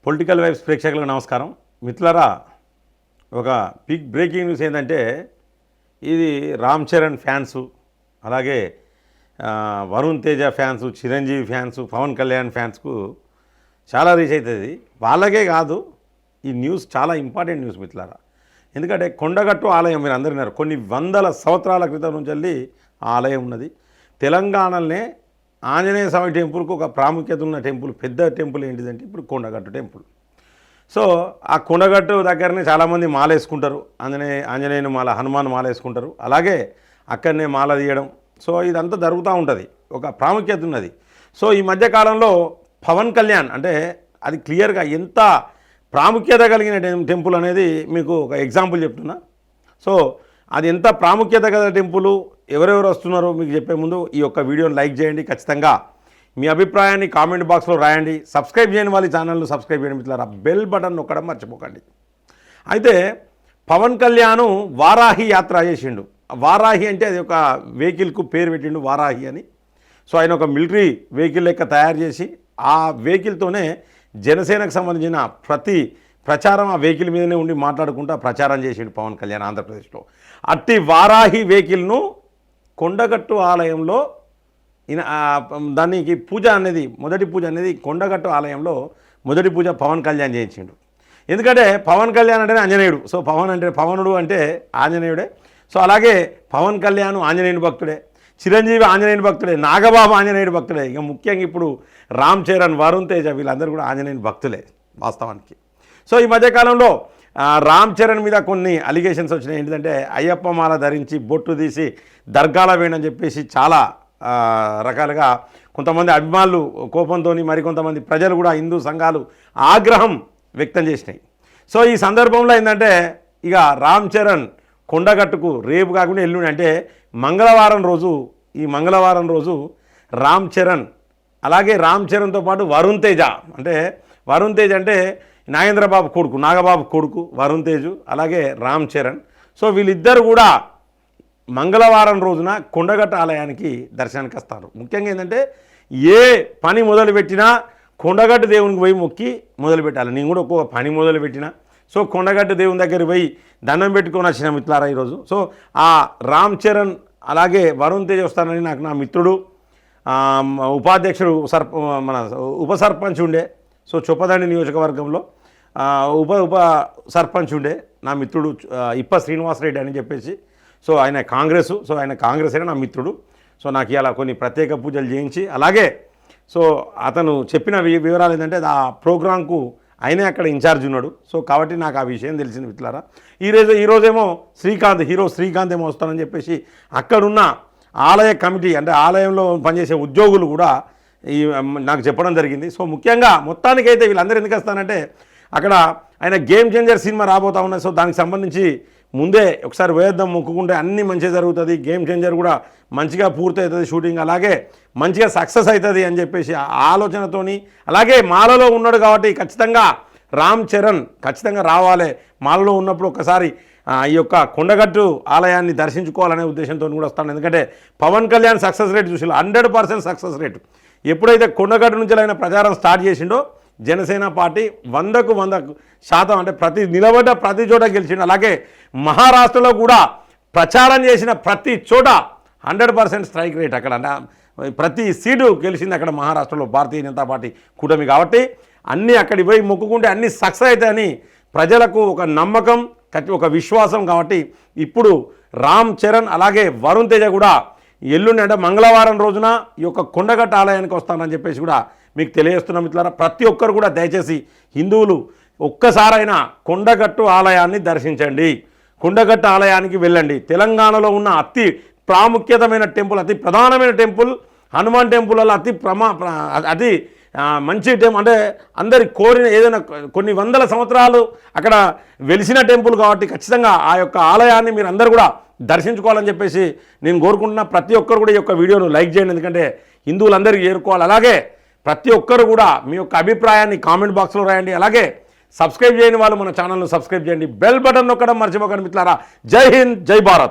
Political vibes ప్రేక్షకులకు నమస్కారం. మిత్రులారా, ఒక బిగ్ బ్రేకింగ్ న్యూస్ ఏంటంటే ఇది రామ్ చరణ్ ఫ్యాన్సు, అలాగే వరుణ్ తేజ ఫ్యాన్సు, చిరంజీవి ఫ్యాన్సు, పవన్ కళ్యాణ్ ఫ్యాన్స్కు చాలా రీచ్ అవుతుంది. వాళ్ళకే కాదు, ఈ న్యూస్ చాలా ఇంపార్టెంట్ న్యూస్ మిత్రులారా. ఎందుకంటే కొండగట్టు ఆలయం మీరు అందరూ విన్నారు, కొన్ని వందల సంవత్సరాల క్రితం నుంచి వెళ్ళి ఆ ఆలయం ఉన్నది. తెలంగాణలోనే ఆంజనేయ స్వామి టెంపుల్కు ఒక ప్రాముఖ్యత ఉన్న టెంపుల్, పెద్ద టెంపుల్ ఏంటిదంటే ఇప్పుడు కొండగట్టు టెంపుల్. సో ఆ కొండగట్టు దగ్గరనే చాలామంది మాల వేసుకుంటారు, ఆంజనేయుని మాల, హనుమాన్ మాల వేసుకుంటారు, అలాగే అక్కడనే మాల తీయడం. సో ఇదంతా జరుగుతూ ఉంటుంది, ఒక ప్రాముఖ్యత ఉన్నది. సో ఈ మధ్యకాలంలో పవన్ కళ్యాణ్ అంటే అది క్లియర్గా ఎంత ప్రాముఖ్యత కలిగిన టెంపుల్ అనేది మీకు ఒక ఎగ్జాంపుల్ చెప్తున్నా. సో అది ఎంత ప్రాముఖ్యత గల టెంపుల్, ఎవరెవరు వస్తున్నారో మీకు చెప్పే ముందు ఈ యొక్క వీడియోని లైక్ చేయండి. ఖచ్చితంగా మీ అభిప్రాయాన్ని కామెంట్ బాక్స్లో రాయండి. సబ్స్క్రైబ్ చేయని వాళ్ళ ఛానల్ను సబ్స్క్రైబ్ చేయడం మిత్రులారా, బెల్ బటన్ నొక్కడం మర్చిపోకండి. అయితే పవన్ కళ్యాణ్ వారాహి యాత్ర చేసిండు. వారాహి అంటే అది ఒక వెహికల్కు పేరు పెట్టిండు, వారాహి అని. సో ఆయన ఒక మిలిటరీ వెహికల్ లెక్క తయారు చేసి ఆ వెహికల్తోనే జనసేనకు సంబంధించిన ప్రతి ప్రచారం ఆ వెహికల్ మీదనే ఉండి మాట్లాడుకుంటూ ప్రచారం చేసిండు పవన్ కళ్యాణ్ ఆంధ్రప్రదేశ్లో. అట్టి వారాహి వెహికల్ను కొండగట్టు ఆలయంలో దానికి పూజ అనేది, మొదటి పూజ అనేది కొండగట్టు ఆలయంలో మొదటి పూజ పవన్ కళ్యాణ్ చేయించిండు. ఎందుకంటే పవన్ కళ్యాణ్ అంటేనే ఆంజనేయుడు. సో పవనుడు అంటే ఆంజనేయుడే. సో అలాగే పవన్ కళ్యాణ్ ఆంజనేయుని భక్తుడే, చిరంజీవి ఆంజనేయుని భక్తుడే, నాగబాబు ఆంజనేయుడు భక్తుడే. ఇక ముఖ్యంగా ఇప్పుడు రామ్ చరణ్, వరుణ్ తేజ వీళ్ళందరూ కూడా ఆంజనేయుని భక్తులే వాస్తవానికి. సో ఈ మధ్యకాలంలో రామ్ చరణ్ మీద కొన్ని అలిగేషన్స్ వచ్చినాయి. ఏంటంటే అయ్యప్ప మాల ధరించి బొట్టు తీసి దర్గాల వేయని చెప్పేసి చాలా రకాలుగా కొంతమంది అభిమానులు కోపంతో, మరికొంతమంది ప్రజలు కూడా, హిందూ సంఘాలు ఆగ్రహం వ్యక్తం చేసినాయి. సో ఈ సందర్భంలో ఏంటంటే ఇక రామ్ చరణ్ కొండగట్టుకు రేపు కాకుండా ఎల్లుండి అంటే మంగళవారం రోజు రామ్ చరణ్, అలాగే రామ్ చరణ్తో పాటు వరుణ్ తేజ అంటే నాగేంద్రబాబు కొడుకు, నాగబాబు కొడుకు వరుణ్ తేజు, అలాగే రామ్ చరణ్. సో వీళ్ళిద్దరు కూడా మంగళవారం రోజున కొండగట్టు ఆలయానికి దర్శనానికి వస్తారు. ముఖ్యంగా ఏంటంటే ఏ పని మొదలుపెట్టినా కొండగట్టు దేవునికి పోయి మొక్కి మొదలుపెట్టాలి. నేను కూడా ఒక్కొక్క పని మొదలుపెట్టినా సో కొండగట్టు దేవుని దగ్గర పోయి దండం పెట్టుకొని వచ్చిన మిత్రులారా ఈరోజు. సో ఆ రామ్ చరణ్ అలాగే వరుణ్ తేజ్ వస్తానని నాకు నా మిత్రుడు, ఉపాధ్యక్షుడు, మన ఉప సర్పంచ్ ఉండే, సో చొప్పదండి నియోజకవర్గంలో ఉప సర్పంచ్ ఉండే నా మిత్రుడు ఇప్ప శ్రీనివాసరెడ్డి అని చెప్పేసి. సో ఆయన కాంగ్రెస్, సో ఆయన కాంగ్రెస్ అయినా నా మిత్రుడు. సో నాకు ఇలా కొన్ని ప్రత్యేక పూజలు చేయించి, అలాగే సో అతను చెప్పిన వివరాలు ఏంటంటే ఆ ప్రోగ్రాంకు ఆయనే అక్కడ ఇన్ఛార్జ్ ఉన్నాడు. సో కాబట్టి నాకు ఆ విషయం తెలిసింది మిత్రులారా. ఈరోజేమో హీరో శ్రీకాంత్ ఏమో వస్తానని చెప్పేసి అక్కడున్న ఆలయ కమిటీ అంటే ఆలయంలో పనిచేసే ఉద్యోగులు కూడా నాకు చెప్పడం జరిగింది. సో ముఖ్యంగా మొత్తానికైతే వీళ్ళందరూ ఎందుకు వస్తానంటే అక్కడ ఆయన గేమ్ చేంజర్ సినిమా రాబోతా ఉన్నాయి. సో దానికి సంబంధించి ముందే ఒకసారి వేద్దాం, మొక్కుకుంటే అన్నీ మంచిగా జరుగుతుంది, గేమ్ చేంజర్ కూడా మంచిగా పూర్తి అవుతుంది షూటింగ్, అలాగే మంచిగా సక్సెస్ అవుతుంది అని చెప్పేసి ఆలోచనతోని, అలాగే మాలలో ఉన్నాడు కాబట్టి ఖచ్చితంగా రామ్ చరణ్ ఖచ్చితంగా రావాలి, మాలలో ఉన్నప్పుడు ఒకసారి ఈ యొక్క కొండగట్టు ఆలయాన్ని దర్శించుకోవాలనే ఉద్దేశంతో కూడా వస్తాను. ఎందుకంటే పవన్ కళ్యాణ్ సక్సెస్ రేట్ చూసి 100% సక్సెస్ రేటు. ఎప్పుడైతే కొండగట్టు నుంచి ఆయన ప్రచారం స్టార్ట్ చేసిండో జనసేన పార్టీ 100% అంటే నిలబడ్డ ప్రతి చోట గెలిచిండు. అలాగే మహారాష్ట్రలో కూడా ప్రచారం చేసిన ప్రతి చోట 100% స్ట్రైక్ రేట్. అక్కడ ప్రతి సీటు గెలిచింది అక్కడ మహారాష్ట్రలో భారతీయ జనతా పార్టీ కూటమి. కాబట్టి అన్నీ అక్కడికి పోయి మొక్కుకుంటే అన్నీ సక్సెస్ అవుతాయని ప్రజలకు ఒక నమ్మకం, ఒక విశ్వాసం. కాబట్టి ఇప్పుడు రామ్ చరణ్ అలాగే వరుణ్ తేజ కూడా ఎల్లుండి అంటే మంగళవారం రోజున ఈ యొక్క కొండగట్టు ఆలయానికి వస్తానని చెప్పేసి కూడా మీకు తెలియజేస్తున్నాం మిత్రులారా. ప్రతి ఒక్కరు కూడా దయచేసి హిందువులు ఒక్కసారైనా కొండగట్టు ఆలయాన్ని దర్శించండి, కొండగట్టు ఆలయానికి వెళ్ళండి. తెలంగాణలో ఉన్న అతి ప్రాముఖ్యతమైన టెంపుల్, అతి ప్రధానమైన టెంపుల్ హనుమాన్ టెంపుల్ వల్ల అతి మంచి టెంపుల్, అంటే అందరి కోరిన ఏదైనా కొన్ని వందల సంవత్సరాలు అక్కడ వెలిసిన టెంపుల్ కాబట్టి ఖచ్చితంగా ఆ యొక్క ఆలయాన్ని మీరు అందరూ కూడా దర్శించుకోవాలని చెప్పేసి నేను కోరుకుంటున్నా. ప్రతి ఒక్కరు కూడా ఈ యొక్క వీడియోను లైక్ చేయండి, ఎందుకంటే హిందువులందరికీ చేరుకోవాలి. అలాగే ప్రతి ఒక్కరు కూడా మీ యొక్క అభిప్రాయాన్ని కామెంట్ బాక్స్లో రాయండి. అలాగే సబ్స్క్రైబ్ చేయని వాళ్ళు మన ఛానల్ను సబ్స్క్రైబ్ చేయండి, బెల్ బటన్ నొక్కడం మర్చిపోకండి మిత్రులారా. జై హింద్, జై భారత్.